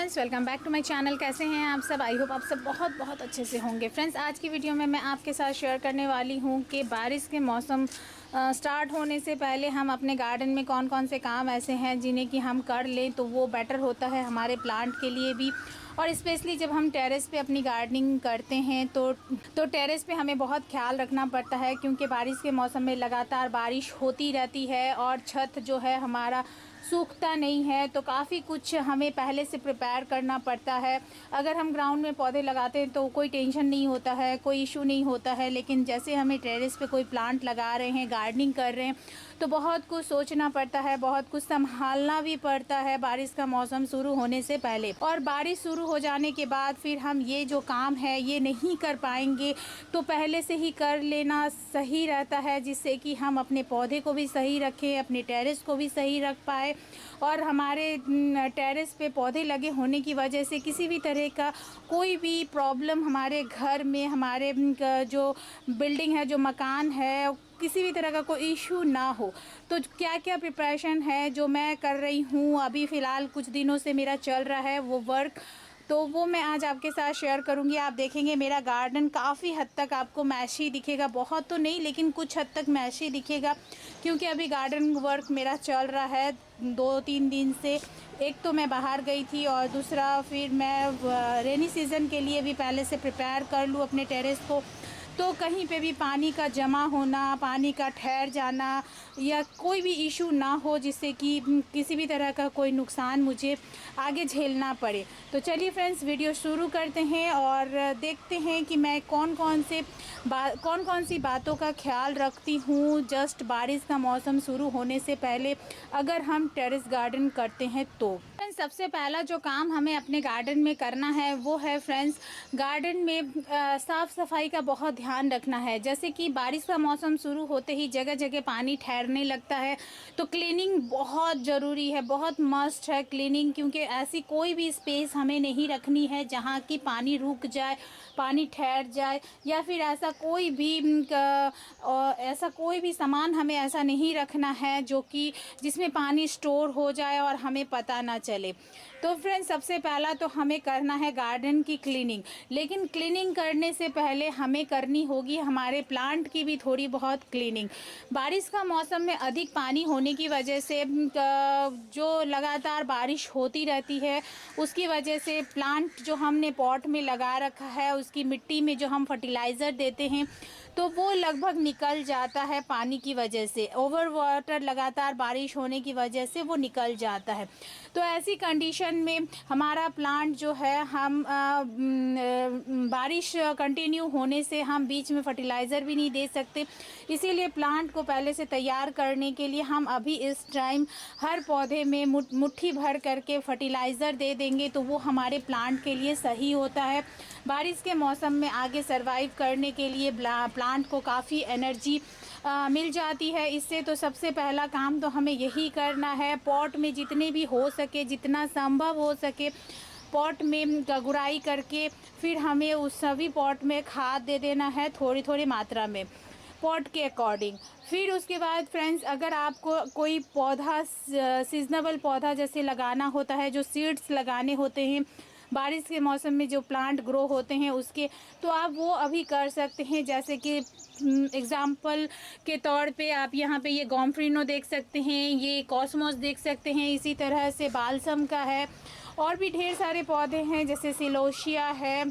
Friends, welcome back to my channel. कैसे हैं आप सब? आई होप आप सब बहुत बहुत अच्छे से होंगे। फ्रेंड्स, आज की वीडियो में मैं आपके साथ शेयर करने वाली हूं कि बारिश के मौसम स्टार्ट होने से पहले हम अपने गार्डन में कौन कौन से काम ऐसे हैं जिन्हें कि हम कर लें तो वो बेटर होता है हमारे प्लांट के लिए भी। और स्पेशली जब हम टेरेस पे अपनी गार्डनिंग करते हैं तो टेरेस पे हमें बहुत ख्याल रखना पड़ता है, क्योंकि बारिश के मौसम में लगातार बारिश होती रहती है और छत जो है हमारा सूखता नहीं है, तो काफ़ी कुछ हमें पहले से प्रिपेयर करना पड़ता है। अगर हम ग्राउंड में पौधे लगाते हैं तो कोई टेंशन नहीं होता है, कोई इशू नहीं होता है, लेकिन जैसे हमें टेरेस पे कोई प्लांट लगा रहे हैं, गार्डनिंग कर रहे हैं, तो बहुत कुछ सोचना पड़ता है, बहुत कुछ संभालना भी पड़ता है बारिश का मौसम शुरू होने से पहले। और बारिश शुरू हो जाने के बाद फिर हम ये जो काम है ये नहीं कर पाएंगे, तो पहले से ही कर लेना सही रहता है, जिससे कि हम अपने पौधे को भी सही रखें, अपने टेरेस को भी सही रख पाए। और हमारे टेरेस पे पौधे लगे होने की वजह से किसी भी तरह का कोई भी प्रॉब्लम हमारे घर में, हमारे जो बिल्डिंग है, जो मकान है, किसी भी तरह का कोई इशू ना हो। तो क्या क्या प्रिपरेशन है जो मैं कर रही हूँ अभी फ़िलहाल कुछ दिनों से मेरा चल रहा है वो वर्क, तो वो मैं आज आपके साथ शेयर करूंगी। आप देखेंगे मेरा गार्डन काफ़ी हद तक आपको मैशी दिखेगा, बहुत तो नहीं लेकिन कुछ हद तक मैशी दिखेगा, क्योंकि अभी गार्डन वर्क मेरा चल रहा है 2-3 दिन से। एक तो मैं बाहर गई थी और दूसरा फिर मैं रेनी सीज़न के लिए भी पहले से प्रिपेयर कर लूँ अपने टेरेस को, तो कहीं पे भी पानी का जमा होना, पानी का ठहर जाना या कोई भी इशू ना हो, जिससे कि किसी भी तरह का कोई नुकसान मुझे आगे झेलना पड़े। तो चलिए फ्रेंड्स, वीडियो शुरू करते हैं और देखते हैं कि मैं कौन कौन सी बातों का ख्याल रखती हूँ जस्ट बारिश का मौसम शुरू होने से पहले अगर हम टेरेस गार्डन करते हैं तो। सबसे पहला जो काम हमें अपने गार्डन में करना है वो है फ्रेंड्स, गार्डन में साफ़ सफाई का बहुत ध्यान रखना है। जैसे कि बारिश का मौसम शुरू होते ही जगह जगह पानी ठहरने लगता है, तो क्लीनिंग बहुत ज़रूरी है, बहुत मस्ट है क्लीनिंग, क्योंकि ऐसी कोई भी स्पेस हमें नहीं रखनी है जहाँ की पानी रुक जाए, पानी ठहर जाए, या फिर ऐसा कोई भी सामान हमें ऐसा नहीं रखना है जो कि जिसमें पानी स्टोर हो जाए और हमें पता ना चले। तो फ्रेंड्स, सबसे पहला तो हमें करना है गार्डन की क्लीनिंग, लेकिन क्लीनिंग करने से पहले हमें करनी होगी हमारे प्लांट की भी थोड़ी बहुत क्लीनिंग। बारिश का मौसम में अधिक पानी होने की वजह से जो लगातार बारिश होती रहती है उसकी वजह से प्लांट जो हमने पॉट में लगा रखा है उसकी मिट्टी में जो हम फर्टिलाइज़र देते हैं तो वो लगभग निकल जाता है पानी की वजह से। ओवर वाटर लगातार बारिश होने की वजह से वो निकल जाता है। तो ऐसी कंडीशन में हमारा प्लांट जो है, हम बारिश कंटिन्यू होने से हम बीच में फर्टिलाइज़र भी नहीं दे सकते, इसीलिए प्लांट को पहले से तैयार करने के लिए हम अभी इस टाइम हर पौधे में मुट्ठी भर करके फर्टिलाइज़र दे देंगे, तो वो हमारे प्लांट के लिए सही होता है। बारिश के मौसम में आगे सरवाइव करने के लिए प्लांट को काफ़ी एनर्जी मिल जाती है इससे। तो सबसे पहला काम तो हमें यही करना है, पॉट में जितने भी हो सके, जितना संभव हो सके, पॉट में गुड़ाई करके फिर हमें उस सभी पॉट में खाद दे देना है थोड़ी थोड़ी मात्रा में, पॉट के अकॉर्डिंग। फिर उसके बाद फ्रेंड्स, अगर आपको कोई पौधा सीजनेबल पौधा जैसे लगाना होता है, जो सीड्स लगाने होते हैं बारिश के मौसम में जो प्लांट ग्रो होते हैं उसके, तो आप वो अभी कर सकते हैं। जैसे कि एग्जाम्पल के तौर पे आप यहाँ पे ये गॉम्फ्रिनो देख सकते हैं, ये कॉस्मोस देख सकते हैं, इसी तरह से बालसम का है, और भी ढेर सारे पौधे हैं जैसे सिलोशिया है।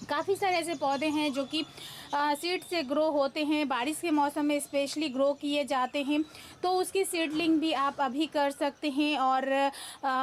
काफ़ी सारे ऐसे पौधे हैं जो कि सीड से ग्रो होते हैं, बारिश के मौसम में स्पेशली ग्रो किए जाते हैं, तो उसकी सीडलिंग भी आप अभी कर सकते हैं और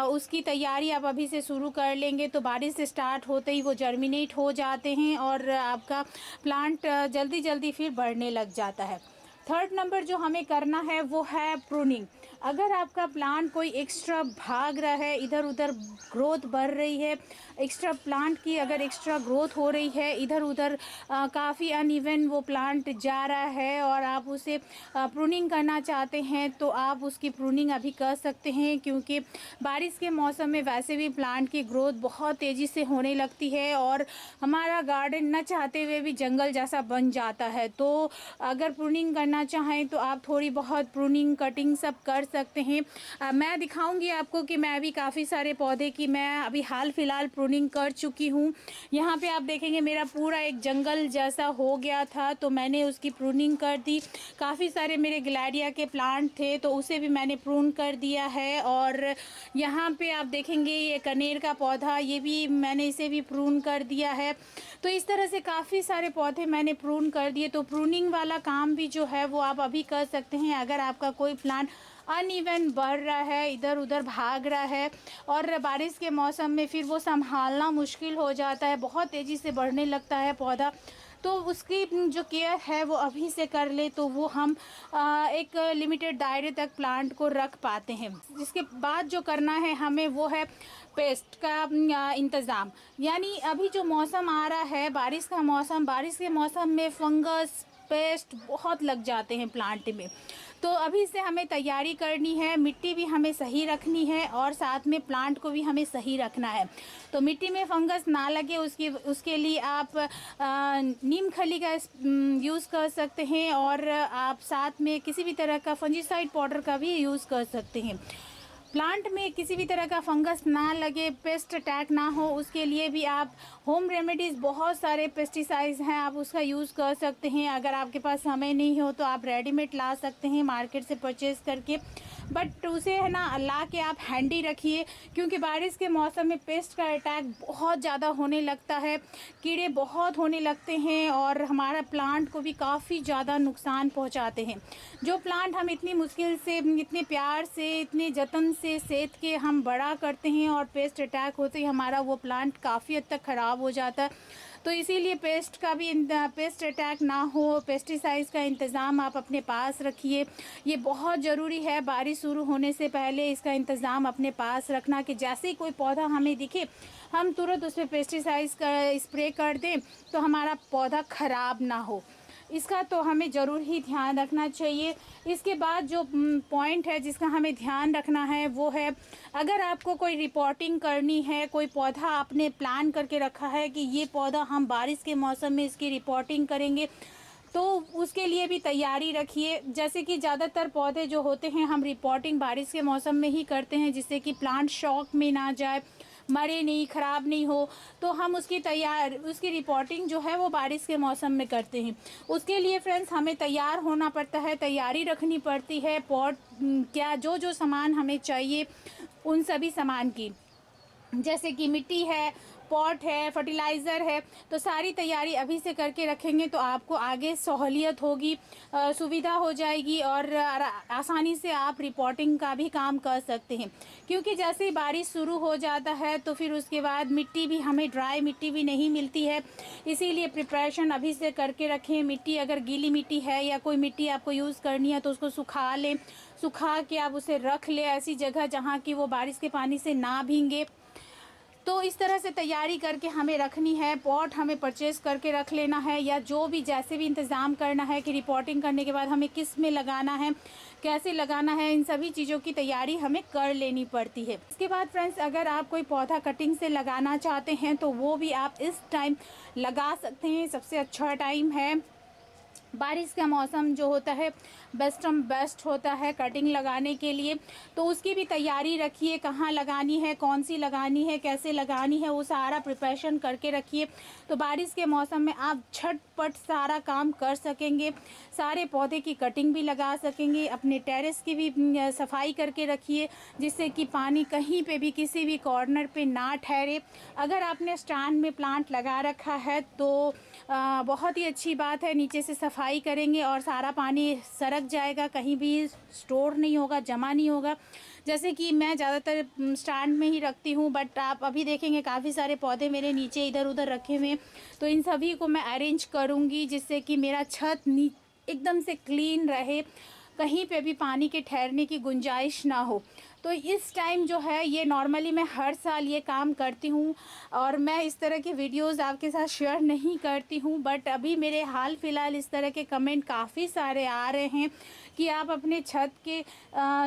उसकी तैयारी आप अभी से शुरू कर लेंगे तो बारिश से स्टार्ट होते ही वो जर्मिनेट हो जाते हैं और आपका प्लांट जल्दी जल्दी फिर बढ़ने लग जाता है। थर्ड नंबर जो हमें करना है वो है प्रूनिंग। अगर आपका प्लांट कोई एक्स्ट्रा भाग रहा है, इधर उधर ग्रोथ बढ़ रही है, एक्स्ट्रा प्लांट की अगर एक्स्ट्रा ग्रोथ हो रही है, इधर उधर काफ़ी अनइवन वो प्लांट जा रहा है और आप उसे प्रूनिंग करना चाहते हैं, तो आप उसकी प्रूनिंग अभी कर सकते हैं, क्योंकि बारिश के मौसम में वैसे भी प्लांट की ग्रोथ बहुत तेज़ी से होने लगती है और हमारा गार्डन न चाहते हुए भी जंगल जैसा बन जाता है। तो अगर प्रूनिंग करना करना चाहें तो आप थोड़ी बहुत प्रूनिंग कटिंग सब कर सकते हैं। मैं दिखाऊंगी आपको कि मैं अभी काफ़ी सारे पौधे की मैं अभी हाल फिलहाल प्रूनिंग कर चुकी हूँ। यहाँ पे आप देखेंगे मेरा पूरा एक जंगल जैसा हो गया था, तो मैंने उसकी प्रूनिंग कर दी। काफ़ी सारे मेरे ग्लैडिया के प्लांट थे तो उसे भी मैंने प्रून कर दिया है। और यहाँ पे आप देखेंगे ये कनेर का पौधा, ये भी मैंने इसे भी प्रून कर दिया है। तो इस तरह से काफ़ी सारे पौधे मैंने प्रून कर दिए। तो प्रूनिंग वाला काम भी जो है वो आप अभी कर सकते हैं। अगर आपका कोई प्लांट अनइवन बढ़ रहा है, इधर उधर भाग रहा है और बारिश के मौसम में फिर वो संभालना मुश्किल हो जाता है, बहुत तेज़ी से बढ़ने लगता है पौधा, तो उसकी जो केयर है वो अभी से कर ले तो वो हम एक लिमिटेड दायरे तक प्लांट को रख पाते हैं। इसके बाद जो करना है हमें वो है पेस्ट का इंतज़ाम। यानी अभी जो मौसम आ रहा है बारिश का मौसम, बारिश के मौसम में फंगस पेस्ट बहुत लग जाते हैं प्लांट में। तो अभी से हमें तैयारी करनी है, मिट्टी भी हमें सही रखनी है और साथ में प्लांट को भी हमें सही रखना है। तो मिट्टी में फंगस ना लगे उसके लिए आप नीम खली का यूज़ कर सकते हैं और आप साथ में किसी भी तरह का फंजीसाइड पाउडर का भी यूज़ कर सकते हैं। प्लांट में किसी भी तरह का फंगस ना लगे, पेस्ट अटैक ना हो, उसके लिए भी आप होम रेमेडीज़ बहुत सारे पेस्टिसाइड्स हैं, आप उसका यूज़ कर सकते हैं। अगर आपके पास समय नहीं हो तो आप रेडीमेड ला सकते हैं मार्केट से परचेज़ करके, बट उसे है ना ला के आप हैंडी रखिए, क्योंकि बारिश के मौसम में पेस्ट का अटैक बहुत ज़्यादा होने लगता है, कीड़े बहुत होने लगते हैं और हमारा प्लांट को भी काफ़ी ज़्यादा नुकसान पहुंचाते हैं। जो प्लांट हम इतनी मुश्किल से, इतने प्यार से, इतने जतन से सेध के हम बड़ा करते हैं और पेस्ट अटैक होते ही हमारा वो प्लांट काफ़ी हद तक ख़राब हो जाता है। तो इसीलिए पेस्ट अटैक ना हो, पेस्टिसाइड्स का इंतज़ाम आप अपने पास रखिए, ये बहुत ज़रूरी है। बारिश शुरू होने से पहले इसका इंतज़ाम अपने पास रखना कि जैसे ही कोई पौधा हमें दिखे हम तुरंत उस पर पेस्टिसाइड्स का स्प्रे कर दें तो हमारा पौधा ख़राब ना हो, इसका तो हमें ज़रूर ही ध्यान रखना चाहिए। इसके बाद जो पॉइंट है जिसका हमें ध्यान रखना है वो है, अगर आपको कोई रिपोर्टिंग करनी है, कोई पौधा आपने प्लान करके रखा है कि ये पौधा हम बारिश के मौसम में इसकी रिपोर्टिंग करेंगे, तो उसके लिए भी तैयारी रखिए। जैसे कि ज़्यादातर पौधे जो होते हैं हम रिपोर्टिंग बारिश के मौसम में ही करते हैं, जिससे कि प्लांट शॉक में ना जाए, मरे नहीं, ख़राब नहीं हो, तो हम उसकी रिपोर्टिंग जो है वो बारिश के मौसम में करते हैं। उसके लिए फ्रेंड्स हमें तैयार होना पड़ता है, तैयारी रखनी पड़ती है। पॉट क्या जो सामान हमें चाहिए उन सभी सामान की, जैसे कि मिट्टी है, पॉट है, फर्टिलाइज़र है, तो सारी तैयारी अभी से करके रखेंगे तो आपको आगे सहूलियत होगी, सुविधा हो जाएगी और आसानी से आप रिपोर्टिंग का भी काम कर सकते हैं। क्योंकि जैसे ही बारिश शुरू हो जाता है तो फिर उसके बाद मिट्टी भी, हमें ड्राई मिट्टी भी नहीं मिलती है, इसीलिए प्रिपरेशन अभी से करके रखें। मिट्टी अगर गीली मिट्टी है या कोई मिट्टी आपको यूज़ करनी है तो उसको सुखा लें, सुखा के आप उसे रख लें ऐसी जगह जहाँ की वो बारिश के पानी से ना भीगे। तो इस तरह से तैयारी करके हमें रखनी है। पॉट हमें परचेज़ करके रख लेना है, या जो भी जैसे भी इंतज़ाम करना है कि रिपोर्टिंग करने के बाद हमें किस में लगाना है, कैसे लगाना है, इन सभी चीज़ों की तैयारी हमें कर लेनी पड़ती है। इसके बाद फ्रेंड्स अगर आप कोई पौधा कटिंग से लगाना चाहते हैं तो वो भी आप इस टाइम लगा सकते हैं। सबसे अच्छा टाइम है, बारिश का मौसम जो होता है बेस्ट होता है कटिंग लगाने के लिए। तो उसकी भी तैयारी रखिए, कहाँ लगानी है, कौन सी लगानी है, कैसे लगानी है, वो सारा प्रिपरेशन करके रखिए। तो बारिश के मौसम में आप झटपट सारा काम कर सकेंगे, सारे पौधे की कटिंग भी लगा सकेंगे। अपने टेरेस की भी सफाई करके रखिए, जिससे कि पानी कहीं पे भी किसी भी कॉर्नर पे ना ठहरे। अगर आपने स्टैंड में प्लांट लगा रखा है तो बहुत ही अच्छी बात है, नीचे से सफाई करेंगे और सारा पानी सरक जाएगा, कहीं भी स्टोर नहीं होगा, जमा नहीं होगा। जैसे कि मैं ज़्यादातर स्टैंड में ही रखती हूँ, बट आप अभी देखेंगे काफ़ी सारे पौधे मेरे नीचे इधर उधर रखे हुए हैं, तो इन सभी को मैं अरेंज करूँगी जिससे कि मेरा छत एकदम से क्लीन रहे, कहीं पे भी पानी के ठहरने की गुंजाइश ना हो। तो इस टाइम जो है ये नॉर्मली मैं हर साल ये काम करती हूँ और मैं इस तरह के वीडियोस आपके साथ शेयर नहीं करती हूँ, बट अभी मेरे हाल फ़िलहाल इस तरह के कमेंट काफ़ी सारे आ रहे हैं कि आप अपने छत के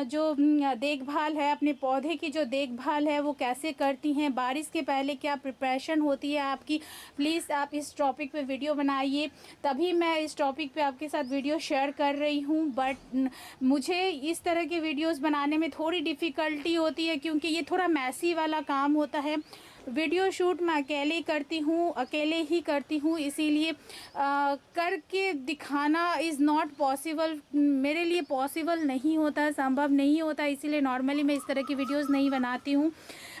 जो देखभाल है, अपने पौधे की जो देखभाल है वो कैसे करती हैं, बारिश के पहले क्या प्रिपरेशन होती है आपकी, प्लीज़ आप इस टॉपिक पे वीडियो बनाइए। तभी मैं इस टॉपिक पे आपके साथ वीडियो शेयर कर रही हूँ, बट मुझे इस तरह के वीडियोस बनाने में थोड़ी डिफ़िकल्टी होती है क्योंकि ये थोड़ा मैसी वाला काम होता है। वीडियो शूट मैं अकेले करती हूँ, अकेले ही करती हूँ, इसीलिए करके दिखाना इज़ नॉट पॉसिबल, मेरे लिए पॉसिबल नहीं होता, संभव नहीं होता, इसीलिए नॉर्मली मैं इस तरह की वीडियोस नहीं बनाती हूँ।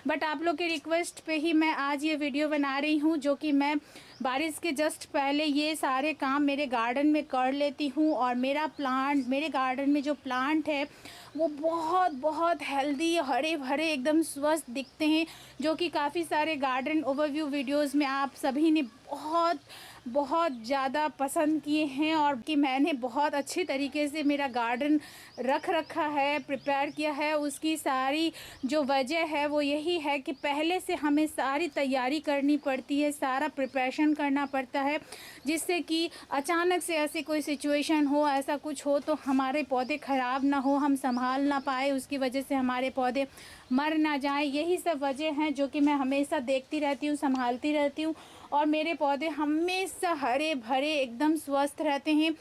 बट आप लोग के रिक्वेस्ट पे ही मैं आज ये वीडियो बना रही हूँ, जो कि मैं बारिश के जस्ट पहले ये सारे काम मेरे गार्डन में कर लेती हूँ। और मेरे गार्डन में जो प्लांट है वो बहुत बहुत हेल्दी, हरे भरे, एकदम स्वस्थ दिखते हैं, जो कि काफ़ी सारे गार्डन ओवरव्यू वीडियोस में आप सभी ने बहुत बहुत ज़्यादा पसंद किए हैं और कि मैंने बहुत अच्छे तरीके से मेरा गार्डन रख रखा है, प्रिपेयर किया है। उसकी सारी जो वजह है वो यही है कि पहले से हमें सारी तैयारी करनी पड़ती है, सारा प्रिपरेशन करना पड़ता है, जिससे कि अचानक से ऐसी कोई सिचुएशन हो, ऐसा कुछ हो तो हमारे पौधे ख़राब ना हो, हम संभाल ना पाए, उसकी वजह से हमारे पौधे मर ना जाएं। यही सब वजह हैं जो कि मैं हमेशा देखती रहती हूँ, संभालती रहती हूँ और मेरे पौधे हमेशा हरे भरे एकदम स्वस्थ रहते हैं।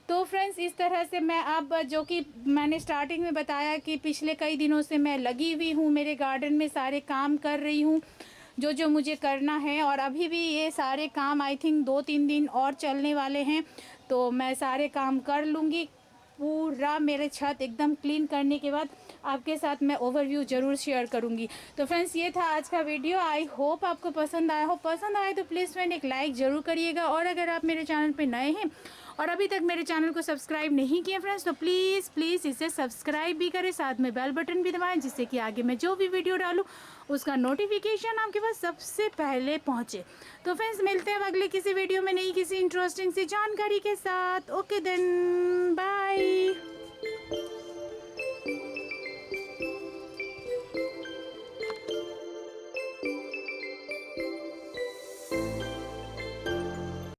तो फ्रेंड्स, इस तरह से मैं अब, जो कि मैंने स्टार्टिंग में बताया कि पिछले कई दिनों से मैं लगी हुई हूँ, मेरे गार्डन में सारे काम कर रही हूँ जो जो मुझे करना है। और अभी भी ये सारे काम आई थिंक 2-3 दिन और चलने वाले हैं, तो मैं सारे काम कर लूँगी। पूरा मेरे छत एकदम क्लीन करने के बाद आपके साथ मैं ओवरव्यू ज़रूर शेयर करूंगी। तो फ्रेंड्स, ये था आज का वीडियो। आई होप आपको पसंद आया हो। पसंद आए तो प्लीज़ फ्रेंड एक लाइक ज़रूर करिएगा। और अगर आप मेरे चैनल पे नए हैं और अभी तक मेरे चैनल को सब्सक्राइब नहीं किया फ्रेंड्स, तो प्लीज़ इसे सब्सक्राइब भी करें, साथ में बेल बटन भी दबाएं, जिससे कि आगे मैं जो भी वीडियो डालूँ उसका नोटिफिकेशन आपके पास सबसे पहले पहुँचे। तो फ्रेंड्स, मिलते हैं अगले किसी वीडियो में नई किसी इंटरेस्टिंग सी जानकारी के साथ। Okay then, bye.